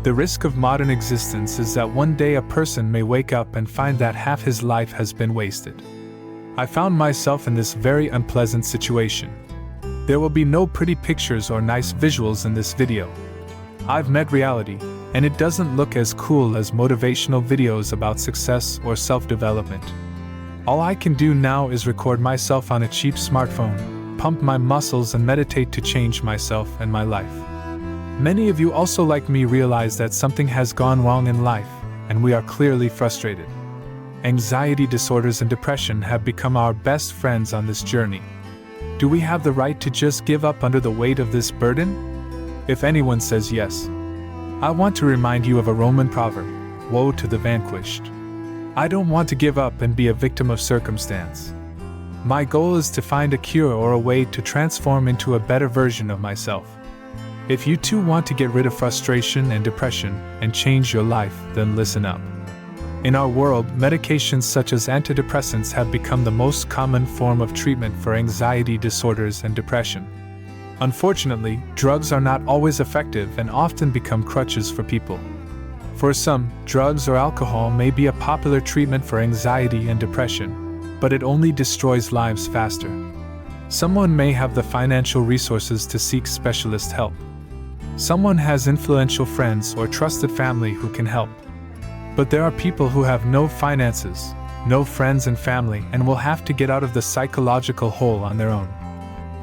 The risk of modern existence is that one day a person may wake up and find that half his life has been wasted. I found myself in this very unpleasant situation. There will be no pretty pictures or nice visuals in this video. I've met reality, and it doesn't look as cool as motivational videos about success or self-development. All I can do now is record myself on a cheap smartphone, pump my muscles and meditate to change myself and my life. Many of you also like me realize that something has gone wrong in life, and we are clearly frustrated. Anxiety disorders and depression have become our best friends on this journey. Do we have the right to just give up under the weight of this burden? If anyone says yes, I want to remind you of a Roman proverb, woe to the vanquished. I don't want to give up and be a victim of circumstance. My goal is to find a cure or a way to transform into a better version of myself. If you too want to get rid of frustration and depression and change your life, then listen up. In our world, medications such as antidepressants have become the most common form of treatment for anxiety disorders and depression. Unfortunately, drugs are not always effective and often become crutches for people. For some, drugs or alcohol may be a popular treatment for anxiety and depression, but it only destroys lives faster. Someone may have the financial resources to seek specialist help. Someone has influential friends or trusted family who can help. But there are people who have no finances, no friends and family, and will have to get out of the psychological hole on their own.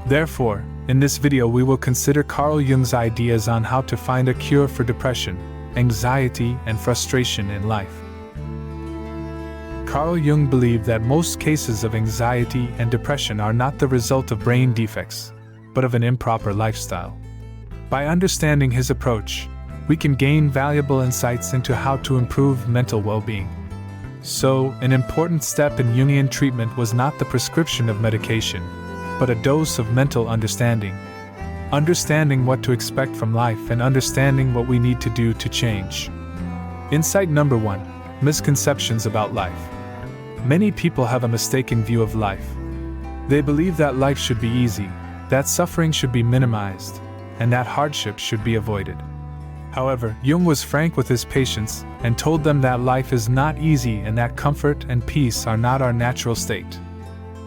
Therefore, in this video we will consider Carl Jung's ideas on how to find a cure for depression, anxiety, and frustration in life. Carl Jung believed that most cases of anxiety and depression are not the result of brain defects, but of an improper lifestyle. By understanding his approach, we can gain valuable insights into how to improve mental well-being. So, an important step in Jungian treatment was not the prescription of medication, but a dose of mental understanding. Understanding what to expect from life and understanding what we need to do to change. Insight number 1: misconceptions about life. Many people have a mistaken view of life. They believe that life should be easy, that suffering should be minimized, and that hardship should be avoided. However, Jung was frank with his patients and told them that life is not easy and that comfort and peace are not our natural state.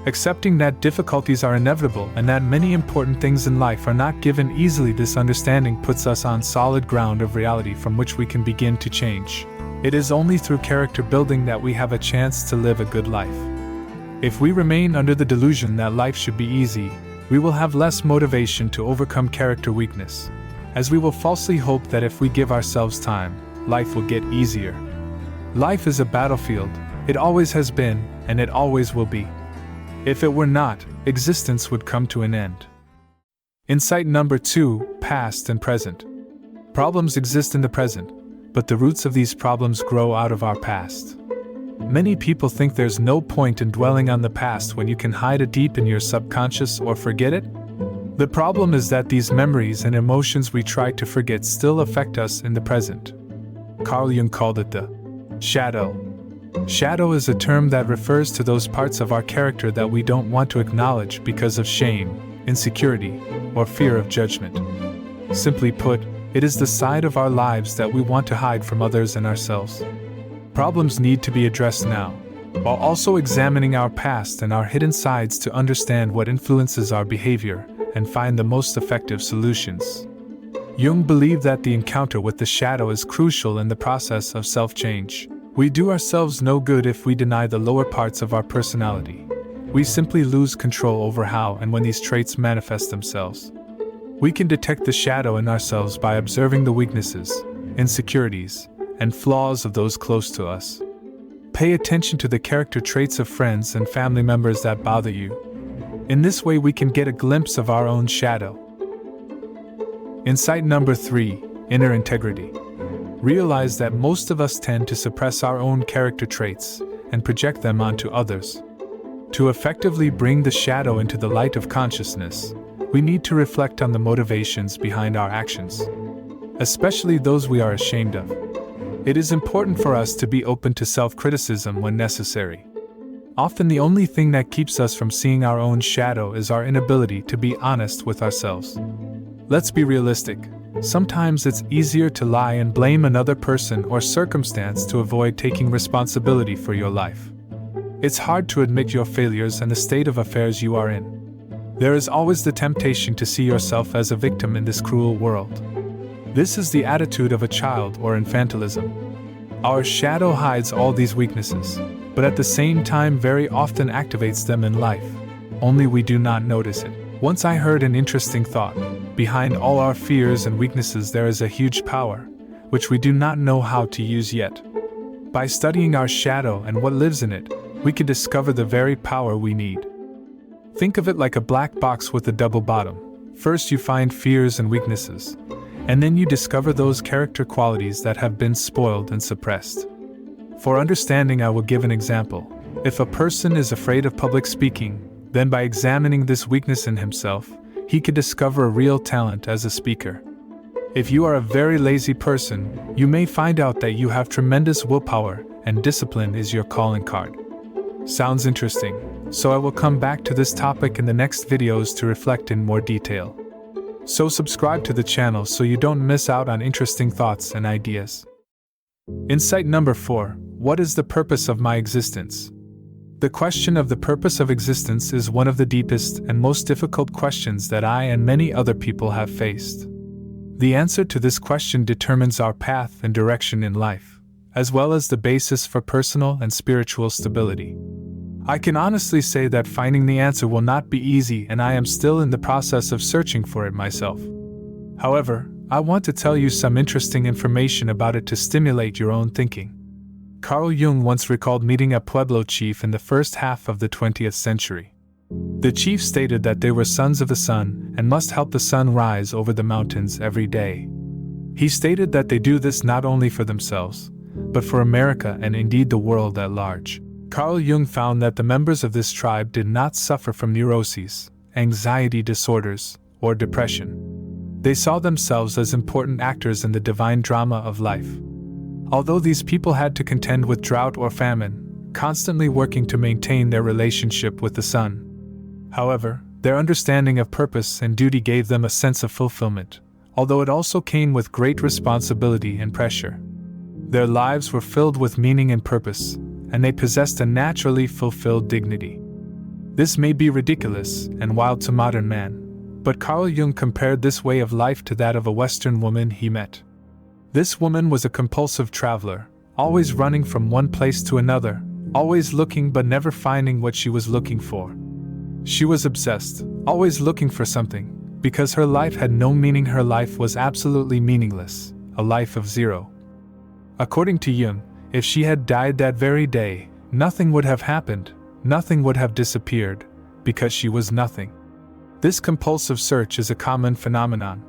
Accepting that difficulties are inevitable and that many important things in life are not given easily, this understanding puts us on solid ground of reality from which we can begin to change. It is only through character building that we have a chance to live a good life. If we remain under the delusion that life should be easy, we will have less motivation to overcome character weakness, as we will falsely hope that if we give ourselves time, life will get easier. Life is a battlefield. It always has been, and it always will be. If it were not, existence would come to an end. Insight number 2: past and present. Problems exist in the present, but the roots of these problems grow out of our past. Many people think there's no point in dwelling on the past when you can hide it deep in your subconscious or forget it. The problem is that these memories and emotions we try to forget still affect us in the present. Carl Jung called it the shadow. Shadow is a term that refers to those parts of our character that we don't want to acknowledge because of shame, insecurity, or fear of judgment. Simply put, it is the side of our lives that we want to hide from others and ourselves. Problems need to be addressed now, while also examining our past and our hidden sides to understand what influences our behavior and find the most effective solutions. Jung believed that the encounter with the shadow is crucial in the process of self-change. We do ourselves no good if we deny the lower parts of our personality. We simply lose control over how and when these traits manifest themselves. We can detect the shadow in ourselves by observing the weaknesses, insecurities, and flaws of those close to us. Pay attention to the character traits of friends and family members that bother you. In this way we can get a glimpse of our own shadow. Insight number 3: inner integrity. Realize that most of us tend to suppress our own character traits and project them onto others. To effectively bring the shadow into the light of consciousness, we need to reflect on the motivations behind our actions, especially those we are ashamed of. It is important for us to be open to self-criticism when necessary. Often the only thing that keeps us from seeing our own shadow is our inability to be honest with ourselves. Let's be realistic. Sometimes it's easier to lie and blame another person or circumstance to avoid taking responsibility for your life. It's hard to admit your failures and the state of affairs you are in. There is always the temptation to see yourself as a victim in this cruel world. This is the attitude of a child or infantilism. Our shadow hides all these weaknesses, but at the same time very often activates them in life. Only we do not notice it. Once I heard an interesting thought. Behind all our fears and weaknesses there is a huge power, which we do not know how to use yet. By studying our shadow and what lives in it, we can discover the very power we need. Think of it like a black box with a double bottom. First you find fears and weaknesses, and then you discover those character qualities that have been spoiled and suppressed. For understanding, I will give an example. If a person is afraid of public speaking, then by examining this weakness in himself, he could discover a real talent as a speaker. If you are a very lazy person, you may find out that you have tremendous willpower and discipline is your calling card. Sounds interesting, so I will come back to this topic in the next videos to reflect in more detail. So subscribe to the channel so you don't miss out on interesting thoughts and ideas. Insight number 4. What is the purpose of my existence? The question of the purpose of existence is one of the deepest and most difficult questions that I and many other people have faced. The answer to this question determines our path and direction in life, as well as the basis for personal and spiritual stability. I can honestly say that finding the answer will not be easy, and I am still in the process of searching for it myself. However, I want to tell you some interesting information about it to stimulate your own thinking. Carl Jung once recalled meeting a Pueblo chief in the first half of the 20th century. The chief stated that they were sons of the sun and must help the sun rise over the mountains every day. He stated that they do this not only for themselves, but for America and indeed the world at large. Carl Jung found that the members of this tribe did not suffer from neuroses, anxiety disorders, or depression. They saw themselves as important actors in the divine drama of life. Although these people had to contend with drought or famine, constantly working to maintain their relationship with the sun. However, their understanding of purpose and duty gave them a sense of fulfillment, although it also came with great responsibility and pressure. Their lives were filled with meaning and purpose, and they possessed a naturally fulfilled dignity. This may be ridiculous and wild to modern man, but Carl Jung compared this way of life to that of a Western woman he met. This woman was a compulsive traveler, always running from one place to another, always looking but never finding what she was looking for. She was obsessed, always looking for something, because her life had no meaning. Her life was absolutely meaningless, a life of zero. According to Jung, if she had died that very day, nothing would have happened, nothing would have disappeared, because she was nothing. This compulsive search is a common phenomenon.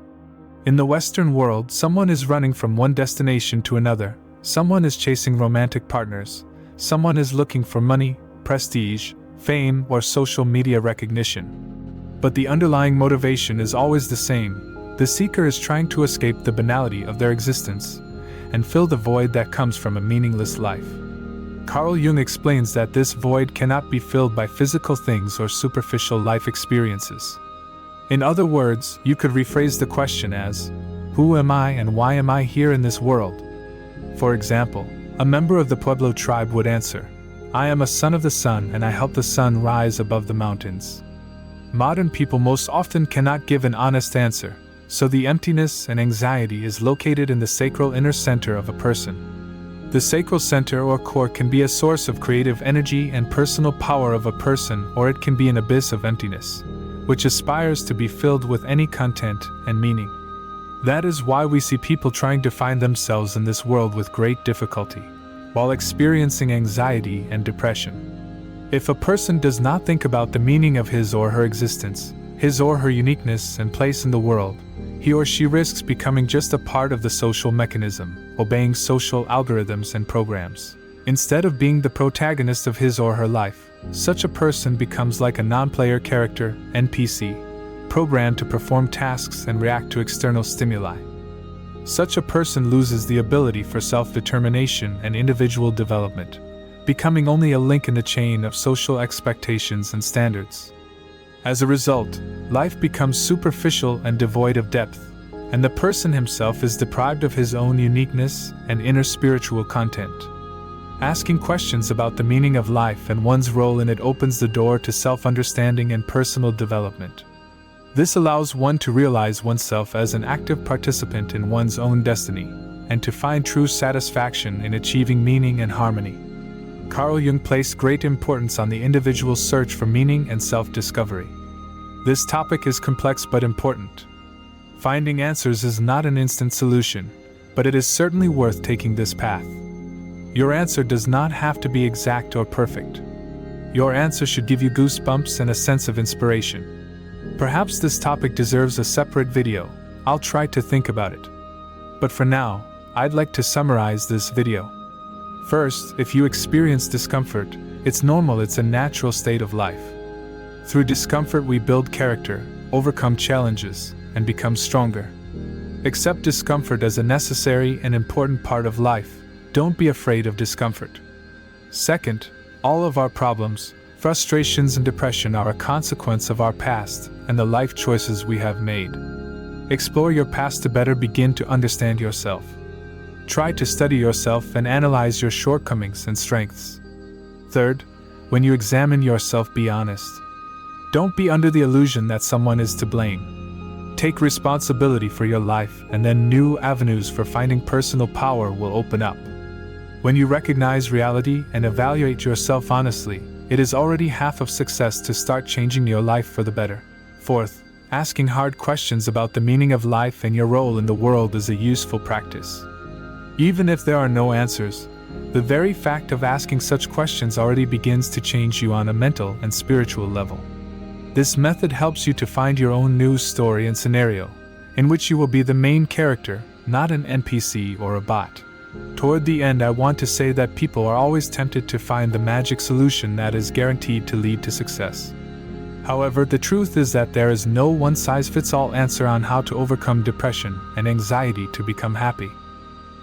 In the Western world, someone is running from one destination to another, someone is chasing romantic partners, someone is looking for money, prestige, fame, or social media recognition. But the underlying motivation is always the same. The seeker is trying to escape the banality of their existence and fill the void that comes from a meaningless life. Carl Jung explains that this void cannot be filled by physical things or superficial life experiences. In other words, you could rephrase the question as, who am I and why am I here in this world? For example, a member of the Pueblo tribe would answer, I am a son of the sun and I help the sun rise above the mountains. Modern people most often cannot give an honest answer, so the emptiness and anxiety is located in the sacral inner center of a person. The sacral center or core can be a source of creative energy and personal power of a person, or it can be an abyss of emptiness, which aspires to be filled with any content and meaning. That is why we see people trying to find themselves in this world with great difficulty, while experiencing anxiety and depression. If a person does not think about the meaning of his or her existence, his or her uniqueness and place in the world, he or she risks becoming just a part of the social mechanism, obeying social algorithms and programs. Instead of being the protagonist of his or her life, such a person becomes like a non-player character, NPC, programmed to perform tasks and react to external stimuli. Such a person loses the ability for self-determination and individual development, becoming only a link in the chain of social expectations and standards. As a result, life becomes superficial and devoid of depth, and the person himself is deprived of his own uniqueness and inner spiritual content. Asking questions about the meaning of life and one's role in it opens the door to self-understanding and personal development. This allows one to realize oneself as an active participant in one's own destiny, and to find true satisfaction in achieving meaning and harmony. Carl Jung placed great importance on the individual's search for meaning and self-discovery. This topic is complex but important. Finding answers is not an instant solution, but it is certainly worth taking this path. Your answer does not have to be exact or perfect. Your answer should give you goosebumps and a sense of inspiration. Perhaps this topic deserves a separate video. I'll try to think about it. But for now, I'd like to summarize this video. First, if you experience discomfort, it's normal, it's a natural state of life. Through discomfort we build character, overcome challenges, and become stronger. Accept discomfort as a necessary and important part of life. Don't be afraid of discomfort. Second, all of our problems, frustrations, and depression are a consequence of our past and the life choices we have made. Explore your past to better begin to understand yourself. Try to study yourself and analyze your shortcomings and strengths. Third, when you examine yourself, be honest. Don't be under the illusion that someone is to blame. Take responsibility for your life, and then new avenues for finding personal power will open up. When you recognize reality and evaluate yourself honestly, it is already half of success to start changing your life for the better. Fourth, asking hard questions about the meaning of life and your role in the world is a useful practice. Even if there are no answers, the very fact of asking such questions already begins to change you on a mental and spiritual level. This method helps you to find your own news story and scenario, in which you will be the main character, not an NPC or a bot. Toward the end, I want to say that people are always tempted to find the magic solution that is guaranteed to lead to success. However, the truth is that there is no one-size-fits-all answer on how to overcome depression and anxiety to become happy.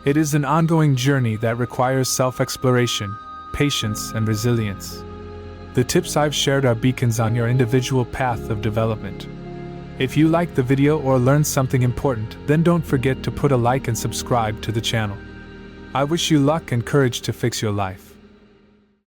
It is an ongoing journey that requires self-exploration, patience, and resilience. The tips I've shared are beacons on your individual path of development. If you liked the video or learned something important, then don't forget to put a like and subscribe to the channel. I wish you luck and courage to fix your life.